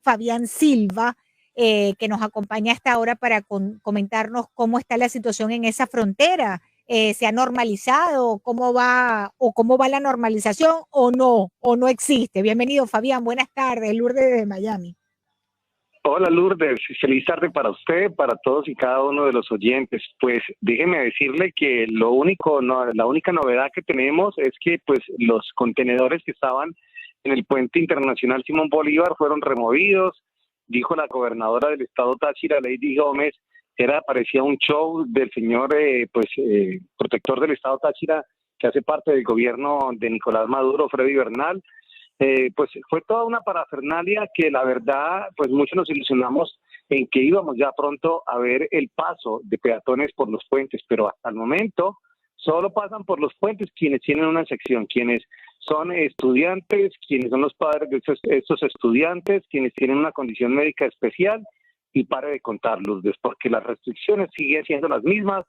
Fabián Silva, que nos acompaña a esta hora para comentarnos cómo está la situación en esa frontera. ¿Se ha normalizado? Cómo va la normalización o no existe? Bienvenido, Fabián. Buenas tardes. Lourdes desde Miami. Hola Lourdes, feliz tarde para usted, para todos y cada uno de los oyentes. Pues déjeme decirle que la única novedad que tenemos es que pues los contenedores que estaban en el puente internacional Simón Bolívar fueron removidos. Dijo la gobernadora del estado Táchira, Lady Gómez, parecía un show del señor protector del estado Táchira, que hace parte del gobierno de Nicolás Maduro, Freddy Bernal. Pues fue toda una parafernalia que la verdad, pues muchos nos ilusionamos en que íbamos ya pronto a ver el paso de peatones por los puentes, pero hasta el momento solo pasan por los puentes quienes tienen una sección, quienes son estudiantes, quienes son los padres de estos estudiantes, quienes tienen una condición médica especial, y pare de contar, Lourdes, porque las restricciones siguen siendo las mismas.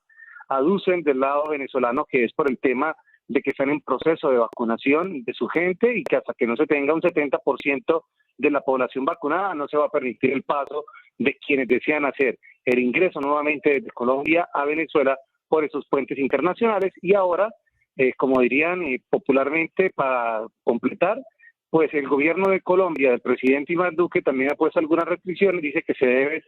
Aducen del lado venezolano que es por el tema de que están en proceso de vacunación de su gente y que hasta que no se tenga un 70% de la población vacunada no se va a permitir el paso de quienes desean hacer el ingreso nuevamente desde Colombia a Venezuela por esos puentes internacionales. Y ahora, como dirían popularmente, para completar, pues el gobierno de Colombia, el presidente Iván Duque, también ha puesto algunas restricciones. Dice que se debe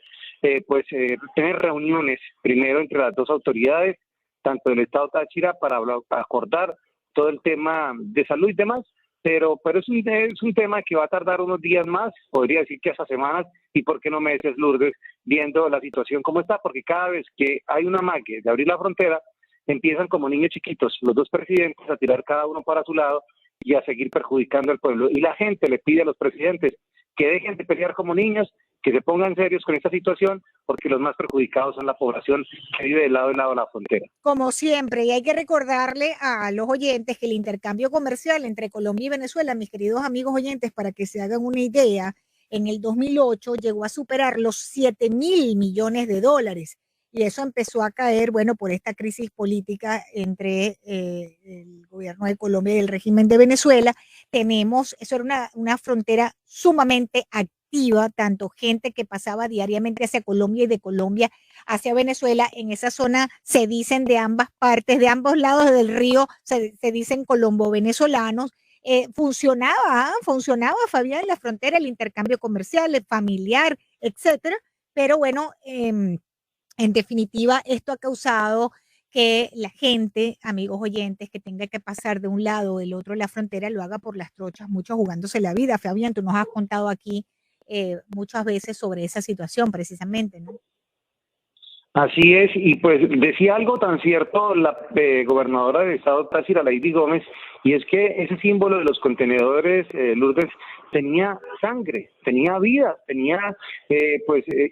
tener reuniones primero entre las dos autoridades, tanto del estado Táchira, para acordar todo el tema de salud y demás, pero es un tema que va a tardar unos días más, podría decir que hasta semanas, y por qué no meses, Lourdes, viendo la situación como está, porque cada vez que hay una magia de abrir la frontera, empiezan como niños chiquitos, los dos presidentes, a tirar cada uno para su lado y a seguir perjudicando al pueblo. Y la gente le pide a los presidentes que dejen de pelear como niños, que se pongan serios con esta situación, porque los más perjudicados son la población que vive de lado de la frontera. Como siempre, y hay que recordarle a los oyentes que el intercambio comercial entre Colombia y Venezuela, mis queridos amigos oyentes, para que se hagan una idea, en el 2008 llegó a superar los 7.000 millones de dólares. Y eso empezó a caer, bueno, por esta crisis política entre el gobierno de Colombia y el régimen de Venezuela. Eso era una frontera sumamente activa, tanto gente que pasaba diariamente hacia Colombia y de Colombia hacia Venezuela. En esa zona se dicen de ambas partes, de ambos lados del río, se dicen colombo-venezolanos. Funcionaba, Fabián, la frontera, el intercambio comercial, el familiar, etcétera. Pero bueno, en definitiva, esto ha causado que la gente, amigos oyentes, que tenga que pasar de un lado o del otro de la frontera, lo haga por las trochas, muchos jugándose la vida. Fabián, tú nos has contado aquí muchas veces sobre esa situación precisamente, ¿no? Así es, y pues decía algo tan cierto la gobernadora del estado Táchira, Lady Gómez, y es que ese símbolo de los contenedores, Lourdes, tenía sangre, tenía vida, tenía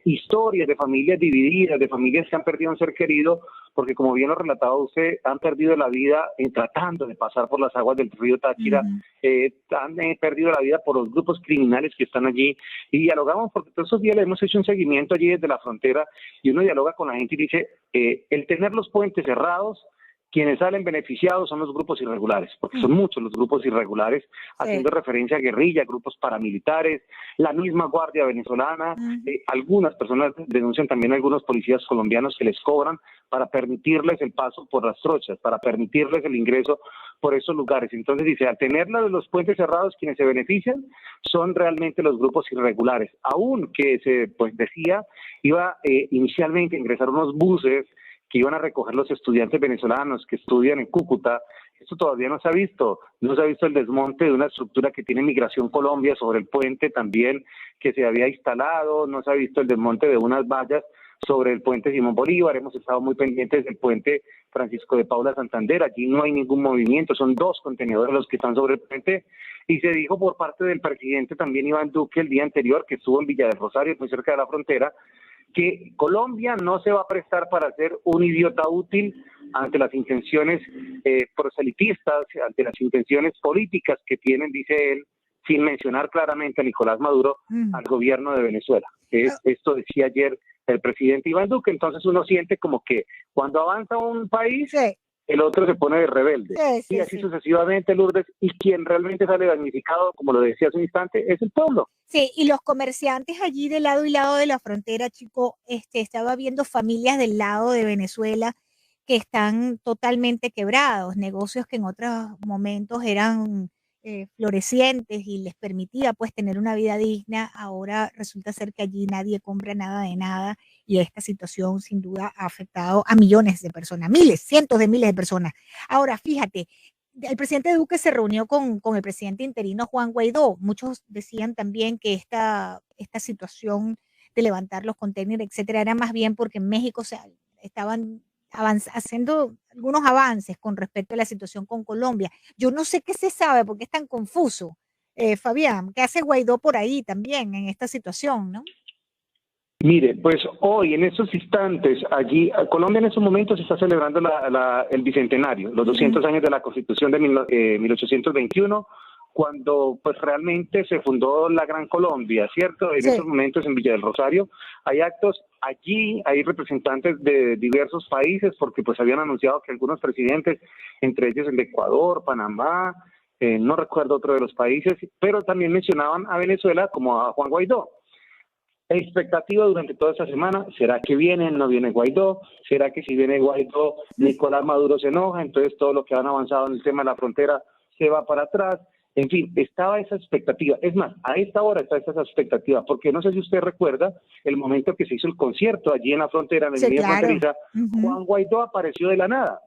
historias de familias divididas, de familias que han perdido un ser querido, porque como bien lo relataba usted, han perdido la vida tratando de pasar por las aguas del río Táchira. Han perdido la vida por los grupos criminales que están allí, y dialogamos, porque todos esos días le hemos hecho un seguimiento allí desde la frontera, y uno dialoga con la gente y dice, el tener los puentes cerrados, quienes salen beneficiados son los grupos irregulares, porque son muchos los grupos irregulares, haciendo referencia a guerrilla, grupos paramilitares, la misma Guardia Venezolana. Algunas personas denuncian también a algunos policías colombianos que les cobran para permitirles el paso por las trochas, para permitirles el ingreso por esos lugares. Entonces dice, al tener los puentes cerrados, quienes se benefician son realmente los grupos irregulares. Aún que se decía, iba inicialmente a ingresar unos buses que iban a recoger los estudiantes venezolanos que estudian en Cúcuta. Esto todavía no se ha visto el desmonte de una estructura que tiene Migración Colombia sobre el puente también, que se había instalado, no se ha visto el desmonte de unas vallas sobre el puente Simón Bolívar. Hemos estado muy pendientes del puente Francisco de Paula Santander, allí no hay ningún movimiento, son 2 contenedores los que están sobre el puente, y se dijo por parte del presidente también Iván Duque el día anterior, que estuvo en Villa del Rosario, muy cerca de la frontera, que Colombia no se va a prestar para ser un idiota útil ante las intenciones proselitistas, ante las intenciones políticas que tienen, dice él, sin mencionar claramente a Nicolás Maduro, al gobierno de Venezuela. Esto decía ayer el presidente Iván Duque. Entonces uno siente como que cuando avanza un país, el otro se pone de rebelde. Sí, Y así sí. sucesivamente, Lourdes, y quien realmente sale damnificado, como lo decía hace un instante, es el pueblo. Sí, y los comerciantes allí de lado y lado de la frontera, chico, estaba viendo familias del lado de Venezuela que están totalmente quebrados, negocios que en otros momentos eran florecientes y les permitía pues tener una vida digna, ahora resulta ser que allí nadie compra nada de nada y esta situación sin duda ha afectado a millones de personas, miles, cientos de miles de personas. Ahora, fíjate, el presidente Duque se reunió con el presidente interino Juan Guaidó. Muchos decían también que esta situación de levantar los containers, etcétera, era más bien porque en México estaban haciendo algunos avances con respecto a la situación con Colombia. Yo no sé qué se sabe porque es tan confuso. Fabián, ¿qué hace Guaidó por ahí también en esta situación, no? Mire, pues hoy, en estos instantes, allí, Colombia en estos momentos está celebrando el bicentenario, los 200 años de la Constitución de 1821, cuando pues realmente se fundó la Gran Colombia, ¿cierto? En Sí. estos momentos en Villa del Rosario hay actos allí, hay representantes de diversos países, porque pues habían anunciado que algunos presidentes, entre ellos el de Ecuador, Panamá, no recuerdo otro de los países, pero también mencionaban a Venezuela como a Juan Guaidó. Expectativa durante toda esta semana, ¿será que viene, no viene Guaidó? ¿Será que si viene Guaidó, Nicolás Maduro se enoja? Entonces todo lo que han avanzado en el tema de la frontera se va para atrás. En fin, estaba esa expectativa. Es más, a esta hora está esa expectativa, porque no sé si usted recuerda el momento que se hizo el concierto allí en la frontera, en la línea fronteriza, Juan Guaidó apareció de la nada.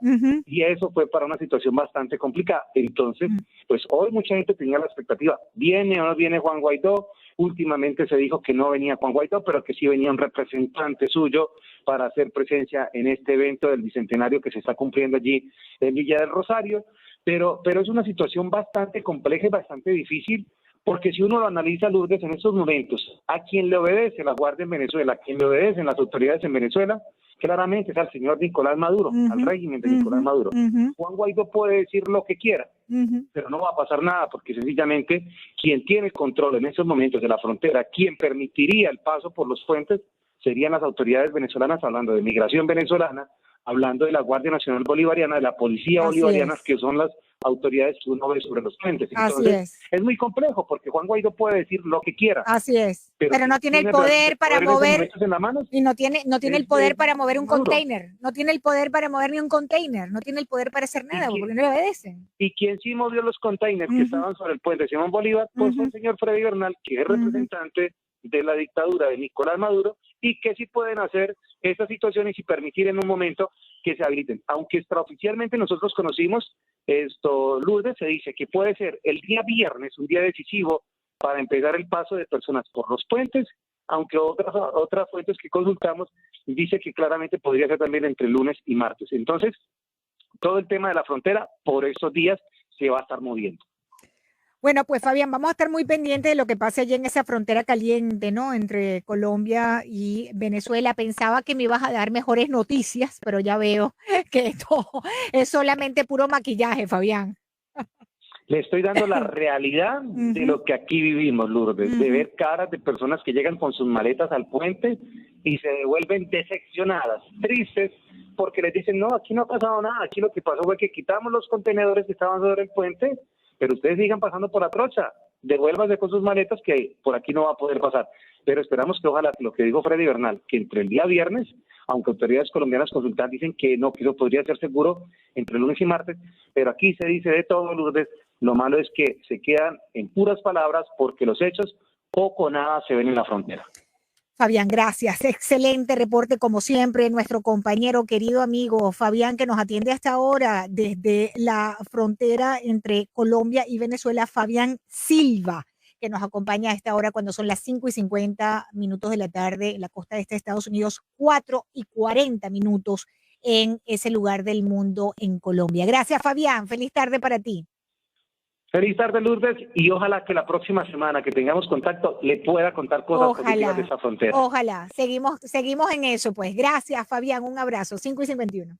Y eso fue para una situación bastante complicada. Entonces, pues hoy mucha gente tenía la expectativa, ¿viene o no viene Juan Guaidó? Últimamente se dijo que no venía Juan Guaidó, pero que sí venía un representante suyo para hacer presencia en este evento del bicentenario que se está cumpliendo allí en Villa del Rosario. Pero es una situación bastante compleja y bastante difícil, porque si uno lo analiza, Lourdes, en estos momentos, a quien le obedece la Guardia en Venezuela, a quien le obedecen las autoridades en Venezuela, claramente es al señor Nicolás Maduro, al régimen de Nicolás Maduro. Juan Guaidó puede decir lo que quiera, pero no va a pasar nada, porque sencillamente quien tiene el control en esos momentos de la frontera, quien permitiría el paso por los puentes, serían las autoridades venezolanas, hablando de migración venezolana, hablando de la Guardia Nacional Bolivariana, de la Policía Bolivariana, que son las autoridades que uno ve sobre los puentes. Entonces, es muy complejo, porque Juan Guaidó puede decir lo que quiera. Así es. Pero no tiene el poder para mover, y no tiene el poder para mover un container, no tiene el poder para mover ni un container, no tiene el poder para hacer nada, porque no le obedecen. Y quien sí movió los containers que estaban sobre el puente Simón Bolívar, pues fue el señor Freddy Bernal, que es representante de la dictadura de Nicolás Maduro, y que sí pueden hacer estas situaciones y permitir en un momento que se habiliten. Aunque extraoficialmente nosotros conocimos esto, Lourdes, se dice que puede ser el día viernes, un día decisivo para empezar el paso de personas por los puentes, aunque otras fuentes que consultamos dice que claramente podría ser también entre lunes y martes. Entonces, todo el tema de la frontera por estos días se va a estar moviendo. Bueno, pues Fabián, vamos a estar muy pendientes de lo que pase allí en esa frontera caliente, ¿no? Entre Colombia y Venezuela. Pensaba que me ibas a dar mejores noticias, pero ya veo que esto es solamente puro maquillaje, Fabián. Le estoy dando la realidad de lo que aquí vivimos, Lourdes, de ver caras de personas que llegan con sus maletas al puente y se devuelven decepcionadas, tristes, porque les dicen, no, aquí no ha pasado nada, aquí lo que pasó fue que quitamos los contenedores que estaban sobre el puente, pero ustedes sigan pasando por la trocha, devuélvanse con sus maletas que por aquí no va a poder pasar. Pero esperamos que ojalá, lo que dijo Freddy Bernal, que entre el día viernes, aunque autoridades colombianas consultadas dicen que no, que eso podría ser seguro entre lunes y martes, pero aquí se dice de todo, Lourdes. Lo malo es que se quedan en puras palabras porque los hechos poco o nada se ven en la frontera. Fabián, gracias. Excelente reporte como siempre. Nuestro compañero, querido amigo Fabián, que nos atiende hasta ahora desde la frontera entre Colombia y Venezuela, Fabián Silva, que nos acompaña a esta hora cuando son las 5:50 de la tarde en la costa este de Estados Unidos, 4:40 en ese lugar del mundo en Colombia. Gracias, Fabián. Feliz tarde para ti. Feliz tarde, Lourdes, y ojalá que la próxima semana que tengamos contacto le pueda contar cosas positivas de esa frontera. Ojalá. Seguimos en eso, pues. Gracias, Fabián. Un abrazo. 5:51.